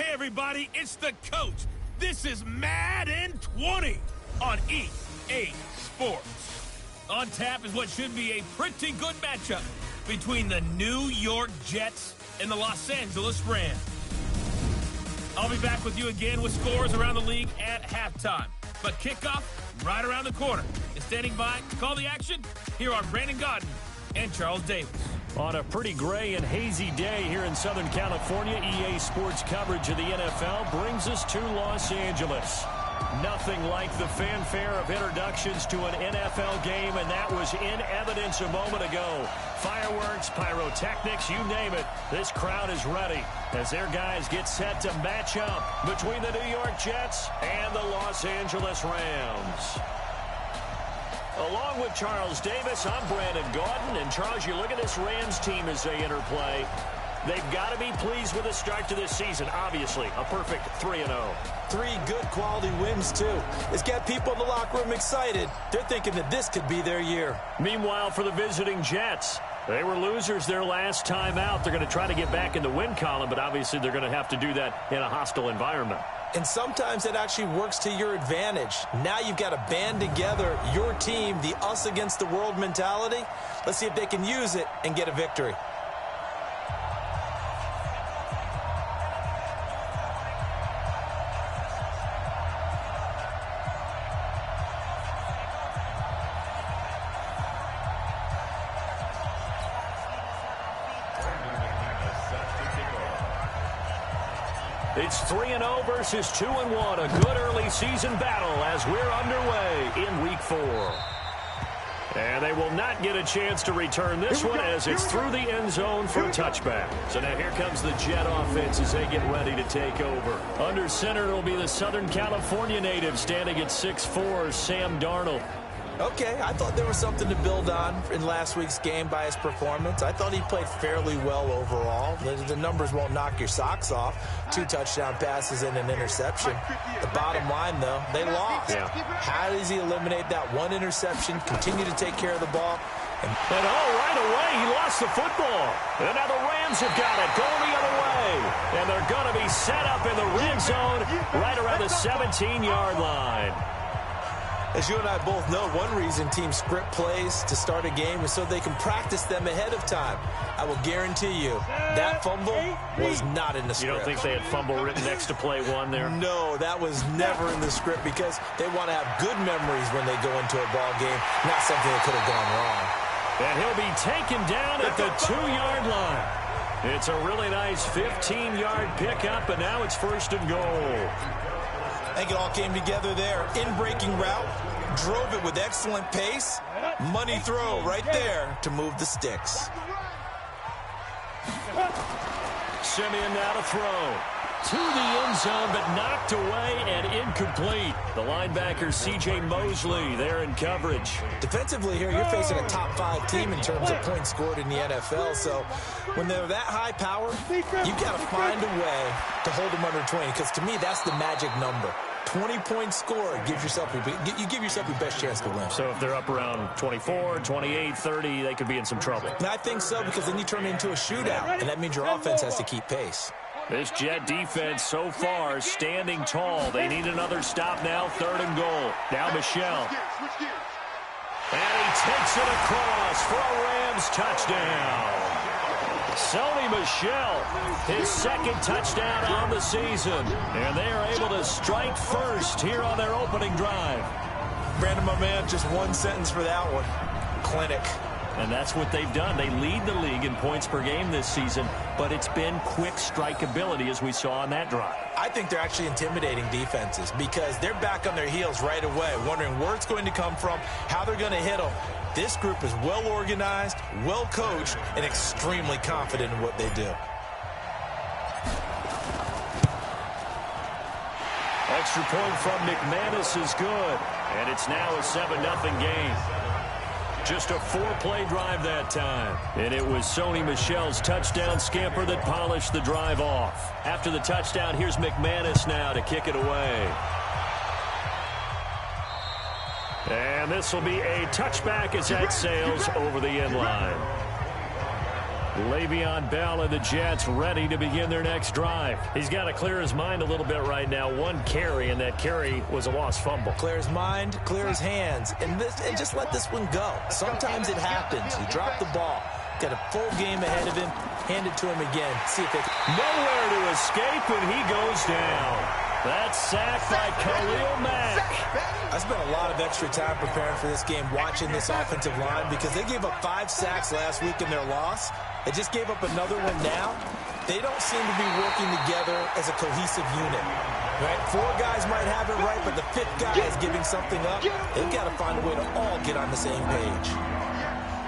Hey, everybody, it's the coach. This is Madden 20 on EA Sports. On tap is what should be a pretty good matchup between the New York Jets and the Los Angeles Rams. I'll be back with you again with scores around the league at halftime. But kickoff right around the corner. And standing by to call the action, here are Brandon Gaudin and Charles Davis. On a pretty gray and hazy day here in Southern California, EA Sports coverage of the NFL brings us to Los Angeles. Nothing like the fanfare of introductions to an NFL game, and that was in evidence a moment ago. Fireworks, pyrotechnics, you name it. This crowd is ready as their guys get set to match up between the New York Jets and the Los Angeles Rams. Along with Charles Davis, I'm Brandon Gaudin. And Charles, you look at this Rams team as they interplay. They've got to be pleased with the start to this season. Obviously, a perfect 3-0. 3 good quality wins, too. It's got people in the locker room excited. They're thinking that this could be their year. Meanwhile, for the visiting Jets, they were losers their last time out. They're going to try to get back in the win column, but obviously they're going to have to do that in a hostile environment. And sometimes it actually works to your advantage. Now you've got to band together your team, the us against the world mentality. Let's see if they can use it and get a victory. It's 3-0 versus 2-1. A good early season battle as we're underway in Week 4. And they will not get a chance to return this one as it's through the end zone for a touchback. So now here comes the Jet offense as they get ready to take over. Under center, it'll be the Southern California native standing at 6'4", Sam Darnold. Okay, I thought there was something to build on in last week's game by his performance. I thought he played fairly well overall. The numbers won't knock your socks off. 2 touchdown passes and an interception. The bottom line, though, they lost. Yeah. How does he eliminate that 1 interception, continue to take care of the ball? And right away, he lost the football. And now the Rams have got it, going the other way. And they're going to be set up in the red zone right around the 17-yard line. As you and I both know, one reason teams script plays to start a game is so they can practice them ahead of time. I will guarantee you that fumble was not in the script. You don't think they had fumble written next to play 1 there? No, that was never in the script because they want to have good memories when they go into a ball game, not something that could have gone wrong. And he'll be taken down at the 2-yard line. It's a really nice 15-yard pickup, and now it's 1st and goal. I think it all came together there. In-breaking route, drove it with excellent pace. Money throw right there to move the sticks. Simeon now to throw. To the end zone, but knocked away and incomplete. The linebacker, C.J. Mosley, there in coverage. Defensively here, you're facing a top 5 team in terms of points scored in the NFL. So when they're that high power, you've got to find a way to hold them under 20. Because to me, that's the magic number. 20 points scored, you give yourself your best chance to win. So if they're up around 24, 28, 30, they could be in some trouble. And I think so, because then you turn it into a shootout, and that means your offense has to keep pace. This Jet defense so far standing tall. They need another stop now, 3rd and goal. Now Michel. And he takes it across for a Rams touchdown. Sony Michel, his 2nd touchdown on the season. And they are able to strike first here on their opening drive. Brandon, my man, just 1 sentence for that one. Clinic. And that's what they've done. They lead the league in points per game this season, but it's been quick strikeability as we saw on that drive. I think they're actually intimidating defenses because they're back on their heels right away, wondering where it's going to come from, how they're going to hit them. This group is well organized, well coached, and extremely confident in what they do. Extra point from McManus is good, and it's now a 7-0 game. Just a 4-play drive that time. And it was Sony Michel's touchdown scamper that polished the drive off. After the touchdown, here's McManus now to kick it away. And this will be a touchback as that sails over the end line. Le'Veon Bell and the Jets ready to begin their next drive. He's got to clear his mind a little bit right now. One carry, and that carry was a lost fumble. Clear his mind, clear his hands, and just let this one go. Sometimes it happens. You drop the ball. Got a full game ahead of him. Hand it to him again. See if it... Nowhere to escape, and he goes down. That's sacked by Khalil Mack. I spent a lot of extra time preparing for this game, watching this offensive line, because they gave up 5 sacks last week in their loss. They just gave up another one now. They don't seem to be working together as a cohesive unit. Right? 4 guys might have it right, but the 5th guy is giving something up. They've got to find a way to all get on the same page.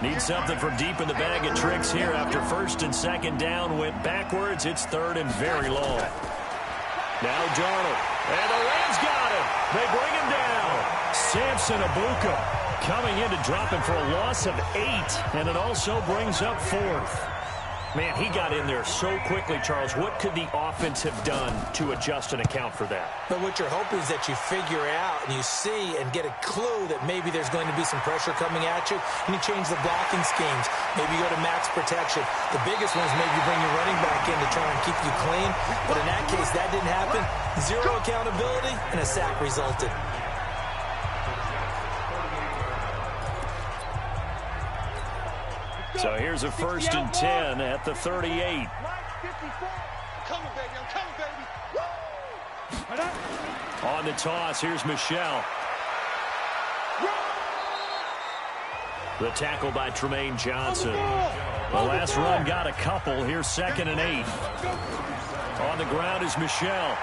Need something from deep in the bag of tricks here after first and second down went backwards. It's third and very long. Now Darnold. And the Rams got him. They bring him down. Samson Abuka coming in to drop him for a loss of 8. And it also brings up 4th. Man, he got in there so quickly, Charles. What could the offense have done to adjust and account for that? But what you're hoping is that you figure out and you see and get a clue that maybe there's going to be some pressure coming at you, and you change the blocking schemes. Maybe you go to max protection. The biggest one is maybe you bring your running back in to try and keep you clean. But in that case, that didn't happen. 0 accountability, and a sack resulted. So here's a first and 10 at the 38. I'm coming, baby. On the toss, here's Michel. The tackle by Tremaine Johnson. The last run got a couple. Here's 2nd and 8. On the ground is Michel.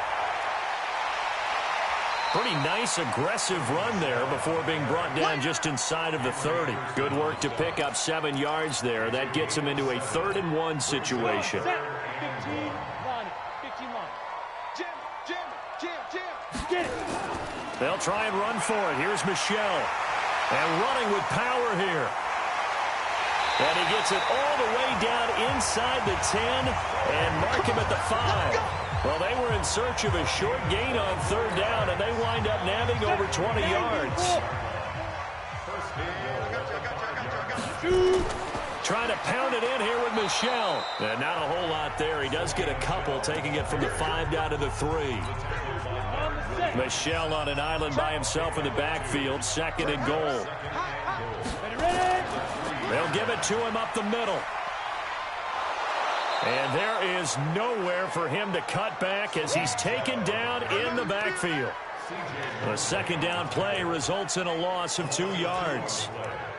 Pretty nice, aggressive run there before being brought down just inside of the 30. Good work to pick up 7 yards there. That gets him into a 3rd and 1 situation. 15-1. Jam. They'll try and run for it. Here's Michel. And running with power here. And he gets it all the way down inside the 10 and mark him at the 5. Well, they were in search of a short gain on 3rd down, and they wind up nabbing over 20 yards. Trying to pound it in here with Michel. And not a whole lot there. He does get a couple, taking it from the 5 down to the 3. Michel on an island by himself in the backfield, 2nd and goal. They'll give it to him up the middle. And there is nowhere for him to cut back as he's taken down in the backfield. A 2nd down play results in a loss of 2 yards.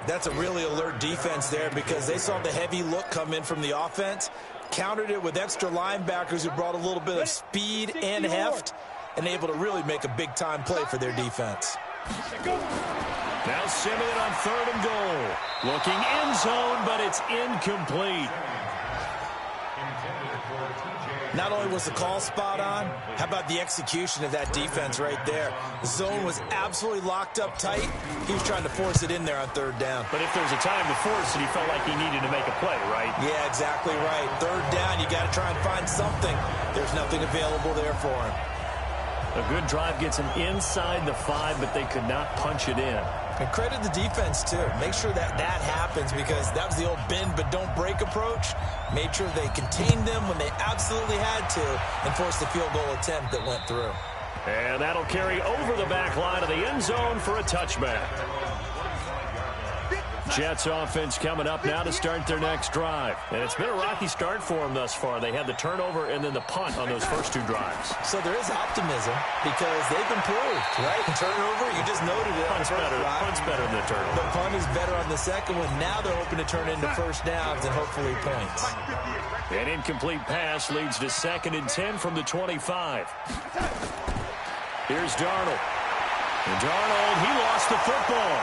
That's a really alert defense there because they saw the heavy look come in from the offense, countered it with extra linebackers who brought a little bit of speed and heft, and able to really make a big-time play for their defense. Now Simeon on 3rd and goal. Looking end zone, but it's incomplete. Not only was the call spot on, how about the execution of that defense right there? The zone was absolutely locked up tight. He was trying to force it in there on 3rd down. But if there's a time to force it, he felt like he needed to make a play, right? Yeah, exactly right. 3rd down, you got to try and find something. There's nothing available there for him. A good drive gets him inside the 5, but they could not punch it in. And credit the defense, too. Make sure that happens because that was the old bend but don't break approach. Made sure they contained them when they absolutely had to and forced the field goal attempt that went through. And that'll carry over the back line of the end zone for a touchback. Jets offense coming up now to start their next drive. And it's been a rocky start for them thus far. They had the turnover and then the punt on those first 2 drives. So there is optimism because they've improved, right? Turnover, you just noted it. Punt's better than the turnover. The punt is better on the second one. Now they're hoping to turn into first downs and hopefully points. An incomplete pass leads to 2nd and 10 from the 25. Here's Darnold. And Darnold, he lost the football.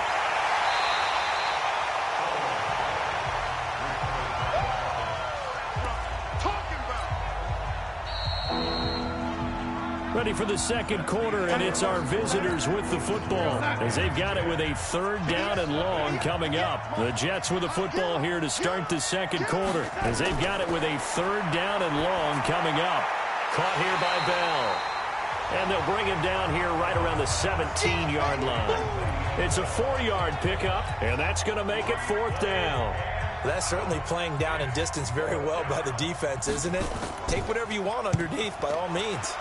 Ready for the 2nd quarter, and it's our visitors with the football as they've got it with a 3rd down and long coming up. The Jets with the football here to start the 2nd quarter as they've got it with a 3rd down and long coming up. Caught here by Bell. And they'll bring him down here right around the 17-yard line. It's a 4-yard pickup, and that's going to make it 4th down. Well, that's certainly playing down in distance very well by the defense, isn't it? Take whatever you want underneath, by all means.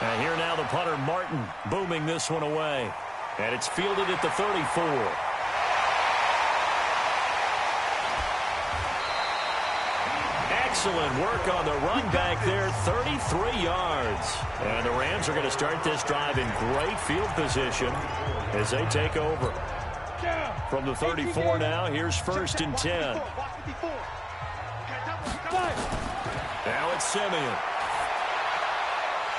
And here now the punter, Martin, booming this one away. And it's fielded at the 34. Excellent work on the run back there, 33 yards. And the Rams are going to start this drive in great field position as they take over. From the 34 now, here's 1st and 10. Now it's Simeon.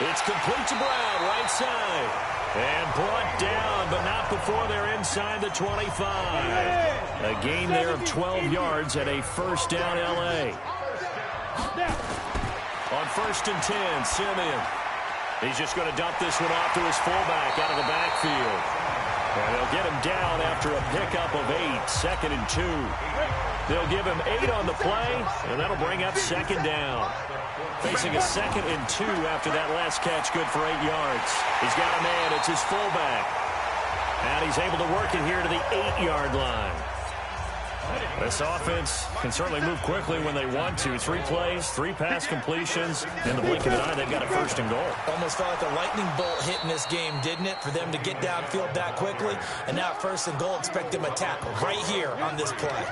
It's complete to Brown, right side. And brought down, but not before they're inside the 25. A gain there of 12 yards and a first down L.A. On 1st and 10, Simeon. He's just going to dump this one off to his fullback out of the backfield. And they'll get him down after a pickup of 8, 2nd and 2. They'll give him 8 on the play, and that'll bring up 2nd down. Facing a 2nd and 2 after that last catch, good for 8 yards. He's got a man, it's his fullback. And he's able to work it here to the 8-yard line. This offense can certainly move quickly when they want to. 3 plays, 3 pass completions. In the blink of an eye, they've got a 1st and goal. Almost felt like a lightning bolt hit in this game, didn't it? For them to get downfield that quickly. And now 1st and goal, expect them to tackle right here on this play.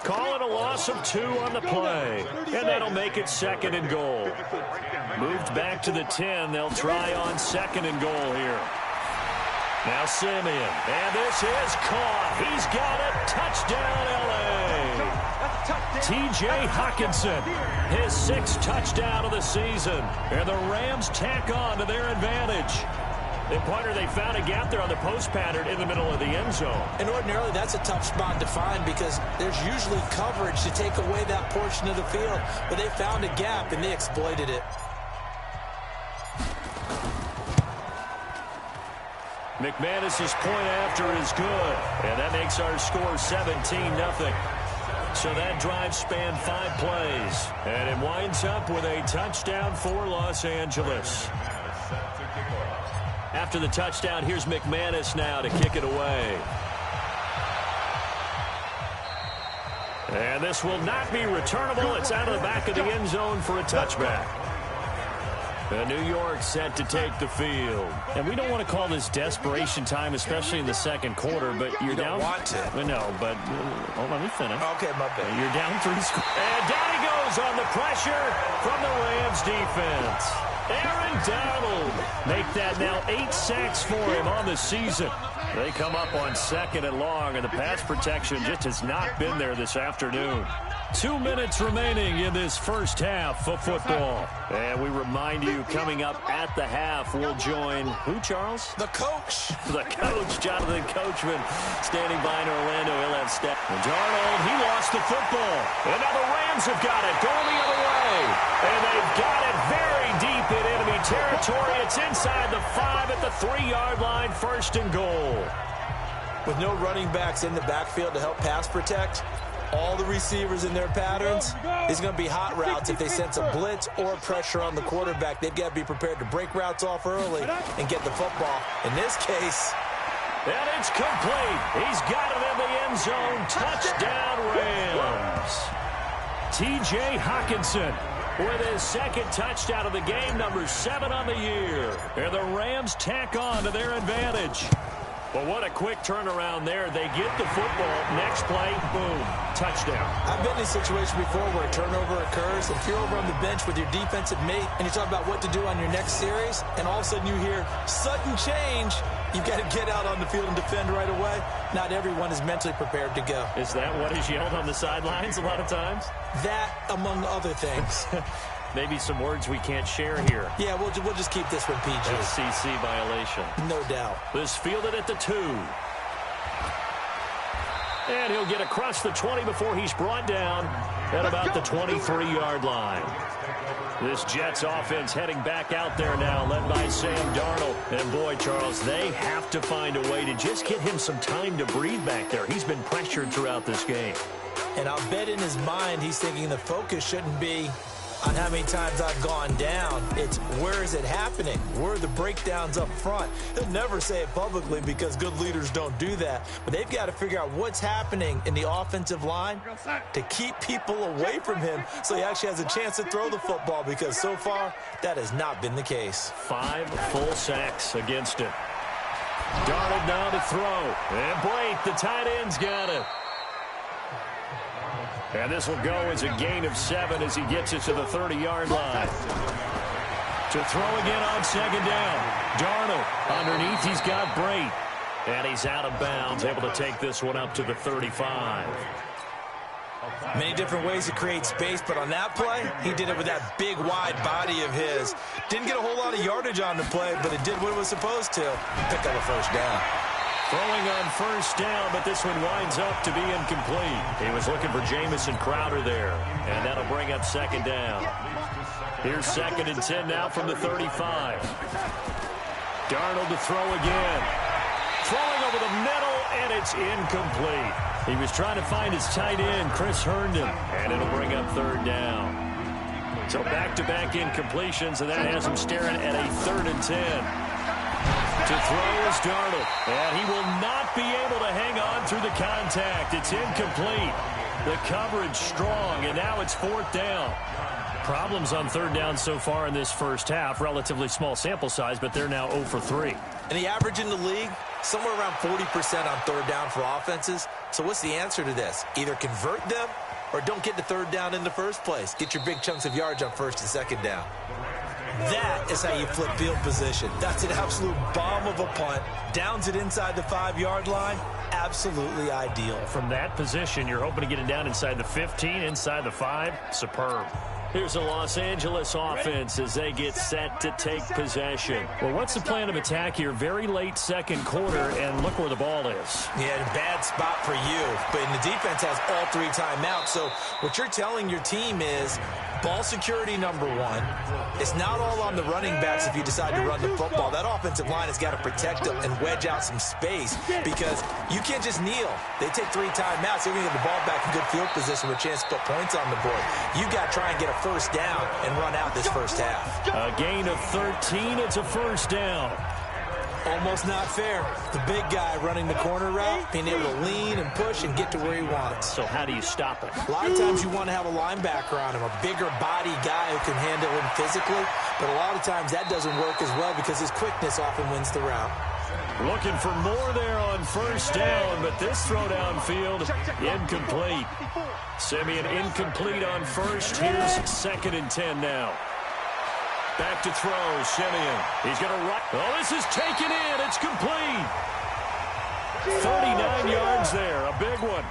Call it a loss of 2 on the play. And that'll make it 2nd and goal. Moved back to the 10. They'll try on 2nd and goal here. Now Simeon, and this is caught. He's got it. Touchdown, L.A. T.J. Hockenson, his 6th touchdown of the season. And the Rams tack on to their advantage. The punter, they found a gap there on the post pattern in the middle of the end zone. And ordinarily, that's a tough spot to find because there's usually coverage to take away that portion of the field. But they found a gap, and they exploited it. McManus's point after is good, and that makes our score 17-0. So that drive spanned 5 plays, and it winds up with a touchdown for Los Angeles. After the touchdown, here's McManus now to kick it away. And this will not be returnable. It's out of the back of the end zone for a touchback. New York set to take the field. And we don't want to call this desperation time, especially in the 2nd quarter, but you're down. You don't want to. No, but let me finish. Okay, my bad. You're down 3 scores. And down he goes on the pressure from the Rams defense. Aaron Donald make that now 8 sacks for him on the season. They come up on 2nd and long, and the pass protection just has not been there this afternoon. 2 minutes remaining in this first half of football. And we remind you, coming up at the half, we'll join who, Charles? The coach. The coach, Jonathan Coachman, standing by in Orlando. He'll have step. And Darnold, he lost the football. And now the Rams have got it, going the other way. And they've got it very deep in enemy territory. It's inside the 5 at the 3-yard line, 1st and goal. With no running backs in the backfield to help pass protect, all the receivers in their patterns, it's going to be hot routes if they sense a blitz or pressure on the quarterback. They've got to be prepared to break routes off early and get the football. In this case, and it's complete. He's got it in the end zone. Touchdown, Rams. T.J. Hockenson with his 2nd touchdown of the game, number 7 on the year. And the Rams tack on to their advantage. Well, what a quick turnaround there. They get the football. Next play, boom, touchdown. I've been in a situation before where a turnover occurs. If you're over on the bench with your defensive mate and you talk about what to do on your next series, and all of a sudden you hear sudden change, you've got to get out on the field and defend right away. Not everyone is mentally prepared to go. Is that what is yelled on the sidelines a lot of times? That, among other things. Maybe some words we can't share here. Yeah, we'll just keep this one PG. FCC violation. No doubt. This fielded at the 2. And he'll get across the 20 before he's brought down at about the 23-yard line. This Jets offense heading back out there now, led by Sam Darnold. And boy, Charles, they have to find a way to just get him some time to breathe back there. He's been pressured throughout this game. And I'll bet in his mind he's thinking the focus shouldn't be on how many times I've gone down. It's where is it happening? Where are the breakdowns up front? He'll never say it publicly because good leaders don't do that. But they've got to figure out what's happening in the offensive line to keep people away from him so he actually has a chance to throw the football, because so far that has not been the case. 5 full sacks against him. Darnold now to throw. And Blake, the tight end's got it. And this will go as a gain of 7 as he gets it to the 30-yard line. To throw again on second down. Darnold underneath, he's got Brate. And he's out of bounds, able to take this one up to the 35. Many different ways to create space, but on that play, he did it with that big, wide body of his. Didn't get a whole lot of yardage on the play, but it did what it was supposed to. Pick up a first down. Throwing on first down, but this one winds up to be incomplete. He was looking for Jamison Crowder there, and that'll bring up second down. Here's 2nd and 10 now from the 35. Darnold to throw again. Throwing over the middle, and it's incomplete. He was trying to find his tight end, Chris Herndon, and it'll bring up 3rd down. So back-to-back incompletions, and that has him staring at a 3rd and 10. To throw is Darnold, and he will not be able to hang on through the contact. It's incomplete. The coverage strong, and now it's 4th down. Problems on 3rd down so far in this first half. Relatively small sample size, but they're now 0 for 3. And the average in the league, somewhere around 40% on 3rd down for offenses. So what's the answer to this? Either convert them or don't get to 3rd down in the first place. Get your big chunks of yards on 1st and 2nd down. That is how you flip field position. That's an absolute bomb of a punt. Downs it inside the 5-yard line. Absolutely ideal. From that position, you're hoping to get it down inside the 15, inside the 5. Superb. Here's a Los Angeles offense as they get set to take possession. Well, what's the plan of attack here? Very late second quarter, and look where the ball is. Yeah, a bad spot for you. But the defense has all 3 timeouts. So what you're telling your team is ball security number 1. It's not all on the running backs if you decide to run the football. That offensive line has got to protect them and wedge out some space because you can't just kneel. They take 3 timeouts. They're going to get the ball back in good field position with a chance to put points on the board. You got to try and get a first down and run out this first half. A gain of 13. It's a first down. Almost not fair. The big guy running the corner route, being able to lean and push and get to where he wants. So how do you stop it? A lot of times you want to have a linebacker on him, a bigger body guy who can handle him physically. But a lot of times that doesn't work as well because his quickness often wins the route. Looking for more there on first down, but this throw downfield, incomplete. Simeon incomplete on first. Here's 2nd and 10 now. Back to throw, Simeon. He's going to run. Oh, this is taken in. It's complete. 39 yards there, a big one.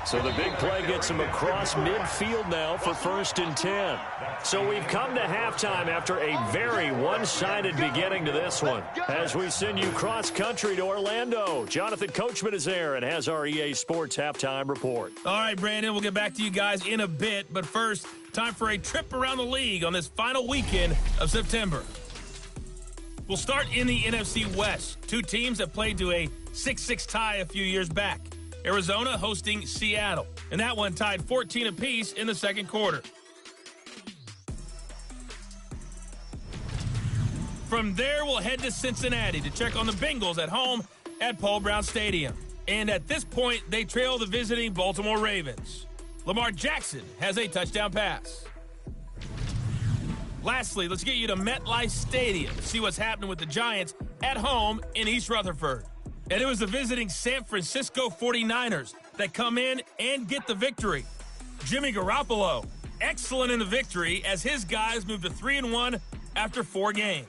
So the big play gets him across midfield now for 1st and 10. So we've come to halftime after a very one-sided beginning to this one. As we send you cross-country to Orlando, Jonathan Coachman is there and has our EA Sports halftime report. All right, Brandon, we'll get back to you guys in a bit. But first, time for a trip around the league on this final weekend of September. We'll start in the NFC West. 2 teams that played to a 6-6 tie a few years back. Arizona hosting Seattle, and that one tied 14 apiece in the 2nd quarter. From there, we'll head to Cincinnati to check on the Bengals at home at Paul Brown Stadium. And at this point, they trail the visiting Baltimore Ravens. Lamar Jackson has a touchdown pass. Lastly, let's get you to MetLife Stadium to see what's happening with the Giants at home in East Rutherford. And it was the visiting San Francisco 49ers that come in and get the victory. Jimmy Garoppolo, excellent in the victory as his guys move to 3-1 after 4 games.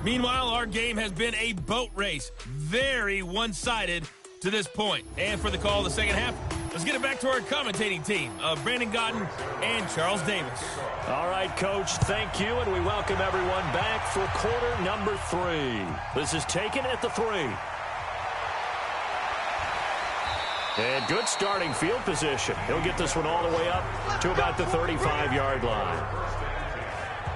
Meanwhile, our game has been a boat race, very one-sided to this point. And for the call of the second half, let's get it back to our commentating team of Brandon Gaudin and Charles Davis. All right, Coach, thank you, and we welcome everyone back for quarter number 3. This is taken at the 3. And good starting field position. He'll get this one all the way up to about the 35-yard line.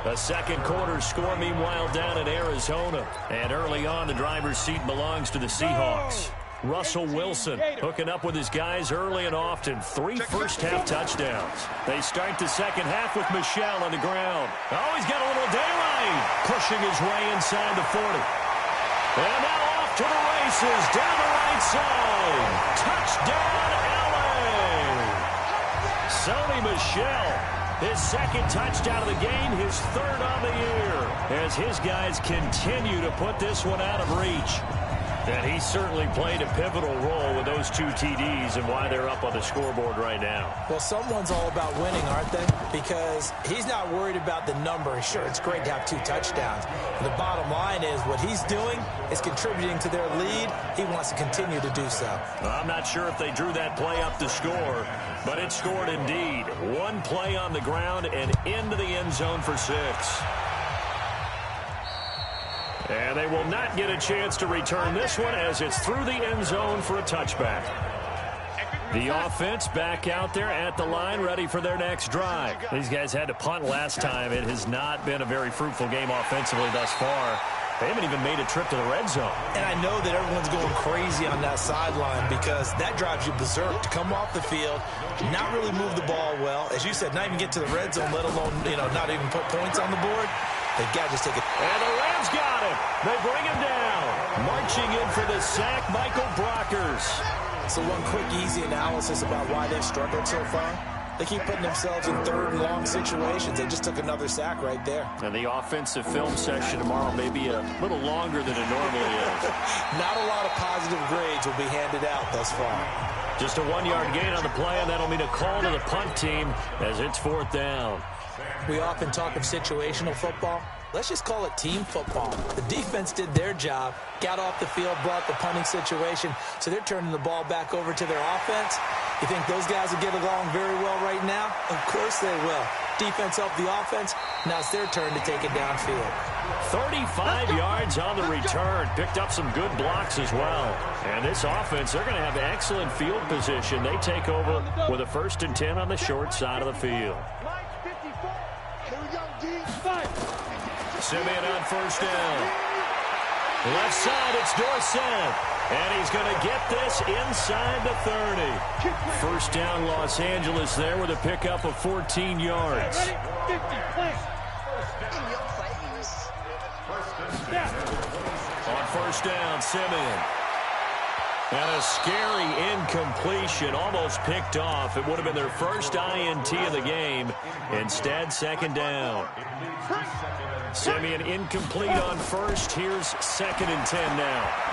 A 2nd quarter score, meanwhile, down in Arizona. And early on, the driver's seat belongs to the Seahawks. Russell Wilson hooking up with his guys early and often. 3 first-half touchdowns. They start the second half with Michel on the ground. Oh, he's got a little daylight. Pushing his way inside the 40. And now off to the races down the right side. Touchdown, L.A. Sony Michel, his second touchdown of the game, his third on the year, as his guys continue to put this one out of reach. And he certainly played a pivotal role with those 2 TDs and why they're up on the scoreboard right now. Well, someone's all about winning, aren't they? Because he's not worried about the number. Sure, it's great to have 2 touchdowns. But the bottom line is what he's doing is contributing to their lead. He wants to continue to do so. I'm not sure if they drew that play up to score, but it scored indeed. 1 play on the ground and into the end zone for 6. And they will not get a chance to return this one as it's through the end zone for a touchback. The offense back out there at the line, ready for their next drive. These guys had to punt last time. It has not been a very fruitful game offensively thus far. They haven't even made a trip to the red zone. And I know that everyone's going crazy on that sideline because that drives you berserk to come off the field, not really move the ball well. As you said, not even get to the red zone, let alone, not even put points on the board. They've got to just take it. And the Rams got him. They bring him down. Marching in for the sack, Michael Brockers. So one quick, easy analysis about why they've struggled so far. They keep putting themselves in third and long situations. They just took another sack right there. And the offensive film session tomorrow may be a little longer than it normally is. Not a lot of positive grades will be handed out thus far. Just a 1-yard gain on the play, and that'll mean a call to the punt team as it's 4th down. We often talk of situational football. Let's just call it team football. The defense did their job, got off the field, brought the punting situation, so they're turning the ball back over to their offense. You think those guys will get along very well right now? Of course they will. Defense helped the offense. Now it's their turn to take it downfield. 35 yards on the return. Picked up some good blocks as well. And this offense, they're going to have excellent field position. They take over with a 1st and 10 on the short side of the field. Simeon on 1st down. Left side, it's Dorsett. And he's going to get this inside the 30. 1st down, Los Angeles there with a pickup of 14 yards. On 1st down, Simeon. And a scary incompletion, almost picked off. It would have been their first INT of the game. Instead, 2nd down. Simeon incomplete on 1st. Here's 2nd and 10 now.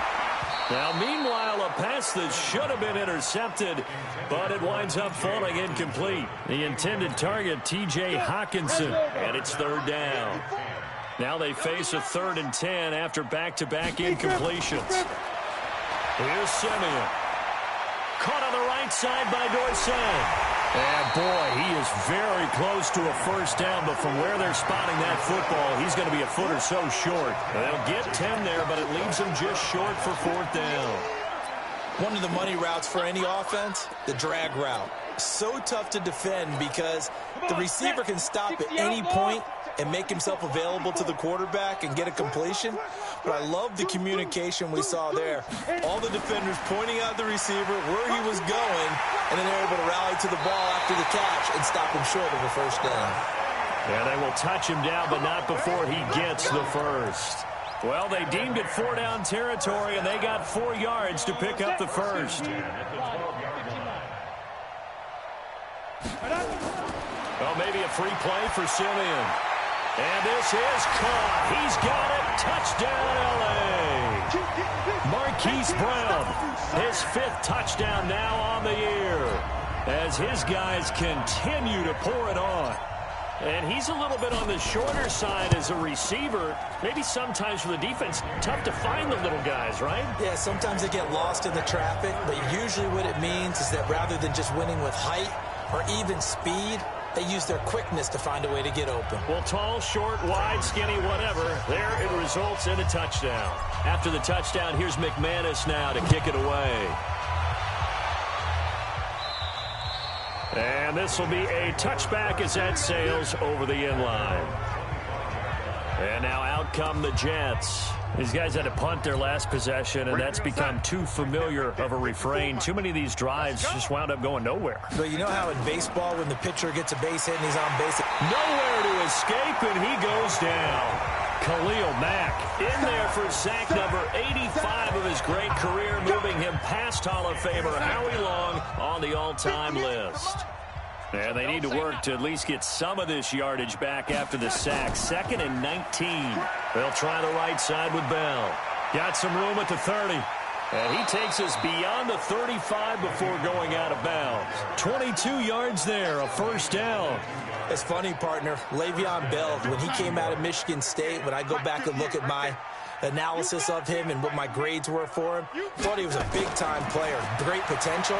Now, meanwhile, a pass that should have been intercepted, but it winds up falling incomplete. The intended target, T.J. Hawkinson, and it's 3rd down. Now they face a 3rd and 10 after back-to-back incompletions. Here's Simeon. Caught on the right side by Dorsett. And, boy, he is very close to a 1st down, but from where they're spotting that football, he's going to be a foot or so short. They'll get 10 there, but it leaves him just short for 4th down. One of the money routes for any offense, the drag route. So tough to defend because the receiver can stop at any point and make himself available to the quarterback and get a completion. But I love the communication we saw there. All the defenders pointing out the receiver, where he was going, and then they're able to rally to the ball after the catch and stop him short of a 1st down. Yeah, they will touch him down, but not before he gets the 1st. Well, they deemed it 4-down territory, and they got 4 yards to pick up the 1st. Well, maybe a free play for Simeon. And this is caught. He's got it. Touchdown, L.A. Marquise Brown, his 5th touchdown now on the year as his guys continue to pour it on. And he's a little bit on the shorter side as a receiver. Maybe sometimes for the defense, tough to find the little guys, right? Yeah, sometimes they get lost in the traffic, but usually what it means is that rather than just winning with height or even speed, they use their quickness to find a way to get open. Well, tall, short, wide, skinny, whatever, there it results in a touchdown. After the touchdown, here's McManus now to kick it away. And this will be a touchback as that sails over the end line. And now out come the Jets. These guys had to punt their last possession, and that's become too familiar of a refrain. Too many of these drives just wound up going nowhere. But you know how in baseball, when the pitcher gets a base hit and he's on base? Nowhere to escape, and he goes down. Khalil Mack in there for sack number 85 of his great career, moving him past Hall of Famer Howie Long on the all-time list. And they need to work to at least get some of this yardage back after the sack. 2nd and 19. They'll try the right side with Bell. Got some room at the 30. And he takes us beyond the 35 before going out of bounds. 22 yards there, a first down. It's funny, partner. Le'Veon Bell, when he came out of Michigan State, when I go back and look at my analysis of him and what my grades were for him, thought he was a big-time player, great potential,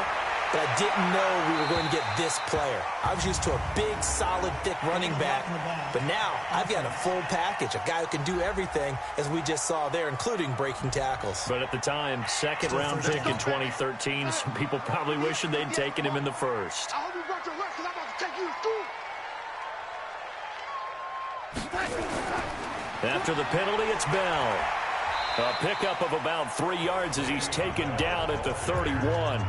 but I didn't know we were going to get this player. I was used to a big, solid, thick running back, but now I've got a full package, a guy who can do everything, as we just saw there, including breaking tackles. But at the time, 2nd-round pick in 2013, some people probably wishing they'd taken him in the first. I hope you brought your lunch, 'cause I'm about to take you to school. After the penalty, it's Bell. A pickup of about 3 yards as he's taken down at the 31.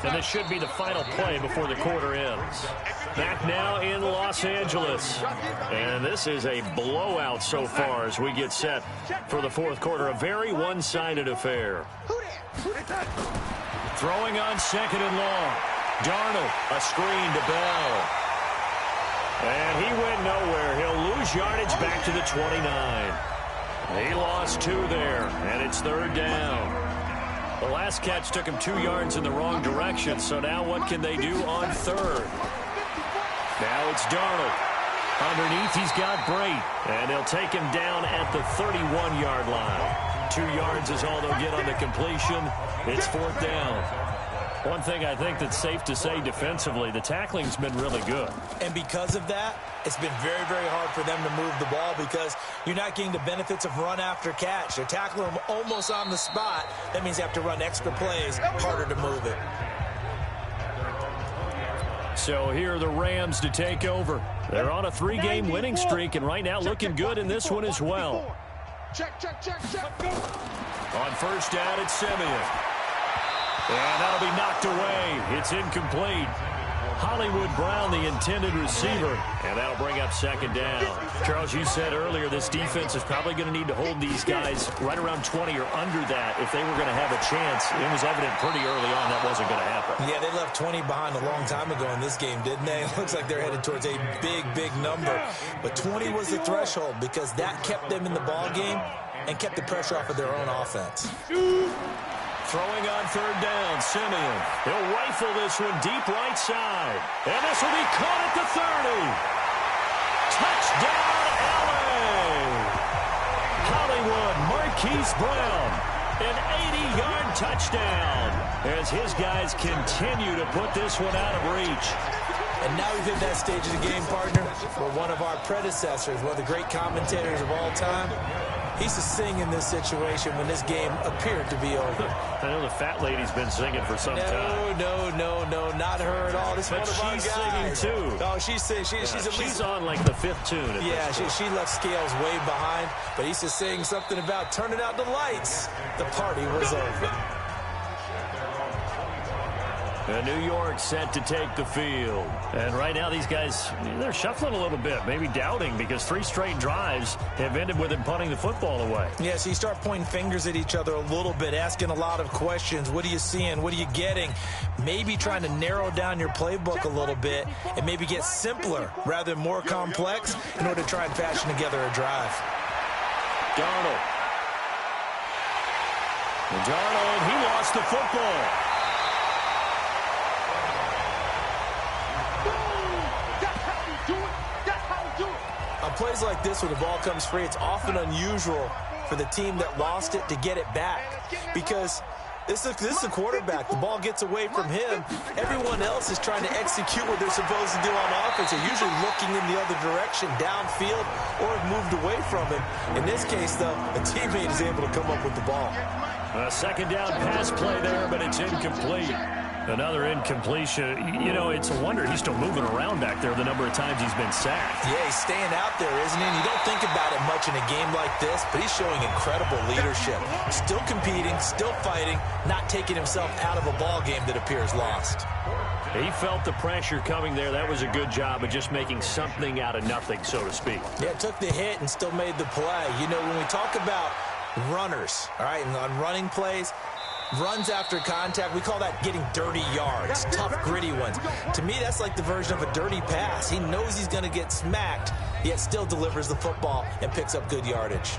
And this should be the final play before the quarter ends. Back now in Los Angeles. And this is a blowout so far as we get set for the fourth quarter. A very one-sided affair. Throwing on 2nd and long. Darnold, a screen to Bell. And he went nowhere. He'll lose yardage back to the 29. He lost 2 there, and it's 3rd down. The last catch took him 2 yards in the wrong direction, so now what can they do on 3rd? Now it's Darnold. Underneath, he's got Brate, and they'll take him down at the 31-yard line. 2 yards is all they'll get on the completion. It's 4th down. One thing I think that's safe to say defensively, the tackling's been really good. And because of that, it's been very, very hard for them to move the ball because you're not getting the benefits of run after catch. They're tackling them almost on the spot. That means you have to run extra plays, harder to move it. So here are the Rams to take over. They're on a 3-game winning streak, and right now looking good in this one as well. Check, check, check, check. On 1st down, it's Simeon. And that'll be knocked away. It's incomplete. Hollywood Brown, the intended receiver, and that'll bring up 2nd down. Charles, you said earlier this defense is probably going to need to hold these guys right around 20 or under that if they were going to have a chance. It was evident pretty early on that wasn't going to happen. Yeah, they left 20 behind a long time ago in this game, didn't they? It looks like they're headed towards a big, big number. But 20 was the threshold because that kept them in the ball game and kept the pressure off of their own offense. Throwing on 3rd down, Simeon. He'll rifle this one deep right side. And this will be caught at the 30. Touchdown, LA! Hollywood Marquise Brown. An 80-yard touchdown as his guys continue to put this one out of reach. And now we've hit that stage of the game, partner, where one of our predecessors, one of the great commentators of all time, he used to sing in this situation when this game appeared to be over. I know the fat lady's been singing for some time. No, not her at all. This but is one of our guys. She's singing, too. Oh, she's singing. She's on, like, the 5th tune. Yeah, she left Scales way behind, but he used to sing something about turning out the lights. The party was over. And New York set to take the field. And right now these guys, they're shuffling a little bit, maybe doubting, because 3 straight drives have ended with them punting the football away. Yeah, so you start pointing fingers at each other a little bit, asking a lot of questions. What are you seeing? What are you getting? Maybe trying to narrow down your playbook a little bit and maybe get simpler rather than more complex in order to try and fashion together a drive. Darnold. And Darnold, he lost the football. Plays like this where the ball comes free, it's often unusual for the team that lost it to get it back because this is a quarterback. The ball gets away from him. Everyone else is trying to execute what they're supposed to do on offense. They're usually looking in the other direction, downfield, or have moved away from him. In this case, though, a teammate is able to come up with the ball. A 2nd down pass play there, but it's incomplete. Another incompletion. You know, it's a wonder he's still moving around back there the number of times he's been sacked. Yeah, he's staying out there, isn't he? And you don't think about it much in a game like this, but he's showing incredible leadership. Still competing, still fighting, not taking himself out of a ball game that appears lost. He felt the pressure coming there. That was a good job of just making something out of nothing, so to speak. Yeah, took the hit and still made the play. You know, when we talk about runners, all right, and on running plays, runs after contact, we call that getting dirty yards, tough, gritty ones. To me, that's like the version of a dirty pass. He knows he's going to get smacked, yet still delivers the football and picks up good yardage.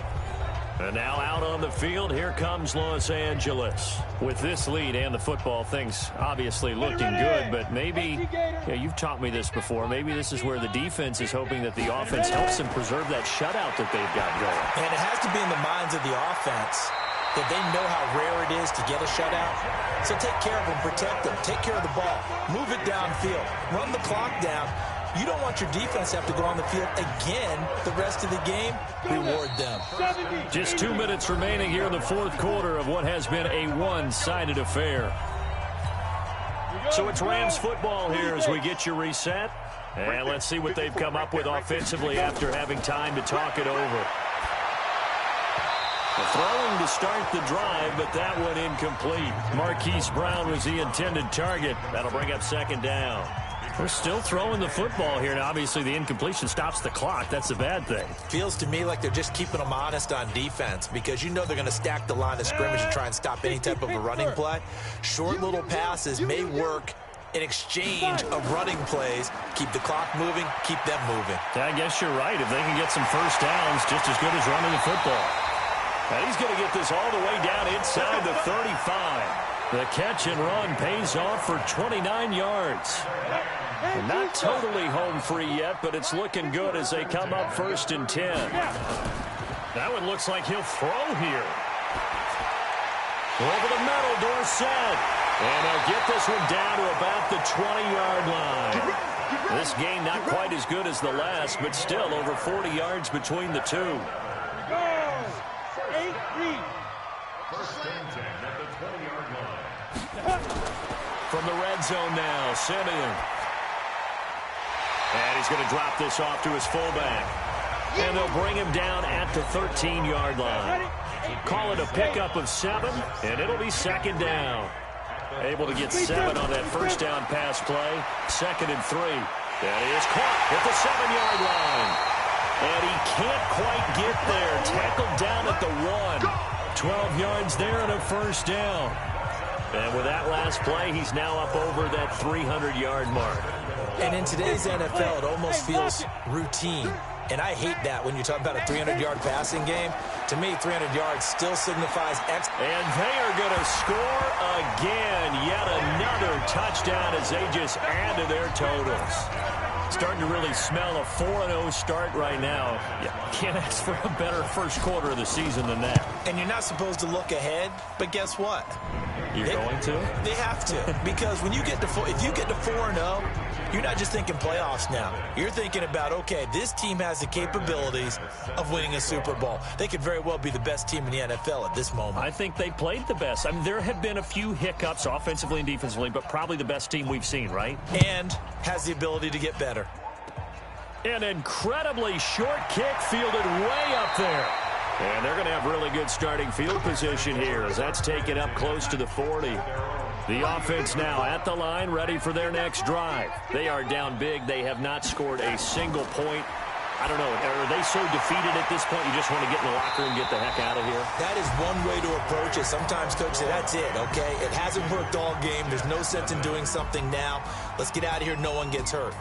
And now out on the field, here comes Los Angeles. With this lead and the football, things obviously looking good, but maybe, yeah, you've taught me this before, maybe this is where the defense is hoping that the offense helps them preserve that shutout that they've got going. And it has to be in the minds of the offense that they know how rare it is to get a shutout. So take care of them, protect them, take care of the ball, move it downfield, run the clock down. You don't want your defense to have to go on the field again the rest of the game. Reward them. Just 2 minutes remaining here in the fourth quarter of what has been a one-sided affair. So it's Rams football here as we get you reset. And let's see what they've come up with offensively after having time to talk it over. Throwing to start the drive, but that one incomplete. Marquise Brown was the intended target. That'll bring up second down. They're still throwing the football here. Now, obviously, the incompletion stops the clock. That's a bad thing. Feels to me like they're just keeping them honest on defense because you know they're going to stack the line of scrimmage and try and stop any type of a running play. Short little passes may work in exchange of running plays. Keep the clock moving, keep them moving. I guess you're right. If they can get some first downs, just as good as running the football. And he's going to get this all the way down inside the 35. The catch and run pays off for 29 yards. And not totally home free yet, but it's looking good as they come up 1st and 10. That one looks like he'll throw here. Over the middle, Dorsett. And they'll get this one down to about the 20-yard line. This game not quite as good as the last, but still over 40 yards between the two. From the red zone now, Simeon. And he's going to drop this off to his fullback. And they'll bring him down at the 13-yard line. Call it a pickup of 7, and it'll be second down. Able to get 7 on that first down pass play. 2nd and 3. That is caught at the 7-yard line. And he can't quite get there. Tackled down at the 1. 12 yards there and a first down. And with that last play, he's now up over that 300-yard mark. And in today's NFL, it almost feels routine. And I hate that when you talk about a 300-yard passing game. To me, 300 yards still signifies X. And they are going to score again. Yet another touchdown as they just add to their totals. Starting to really smell a 4-0 start right now. You can't ask for a better first quarter of the season than that. And you're not supposed to look ahead, but guess what? You're going to? They have to. Because when you get to if you get to 4-0, you're not just thinking playoffs now. You're thinking about, okay, this team has the capabilities of winning a Super Bowl. They could very well be the best team in the NFL at this moment. I think they played the best. I mean, there have been a few hiccups offensively and defensively, but probably the best team we've seen, right? And has the ability to get better. An incredibly short kick fielded way up there. And they're going to have really good starting field position here as that's taken up close to the 40. The offense now at the line, ready for their next drive. They are down big. They have not scored a single point. I don't know. Are they so defeated at this point you just want to get in the locker room and get the heck out of here? That is one way to approach it. Sometimes coaches say, that's it, okay? It hasn't worked all game. There's no sense in doing something now. Let's get out of here. No one gets hurt.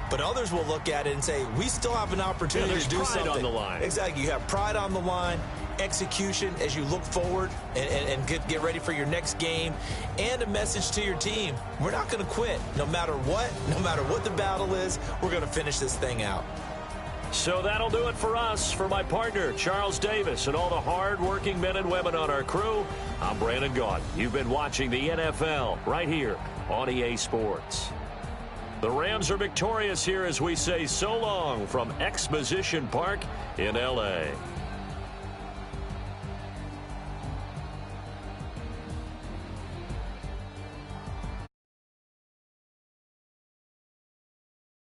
But others will look at it and say, we still have an opportunity to do something. On the line. Exactly. You have pride on the line, execution as you look forward and get ready for your next game, and a message to your team. We're not going to quit. No matter what the battle is, we're going to finish this thing out. So that'll do it for us. For my partner, Charles Davis, and all the hard-working men and women on our crew, I'm Brandon Gaudin. You've been watching the NFL right here on EA Sports. The Rams are victorious here as we say so long from Exposition Park in L.A.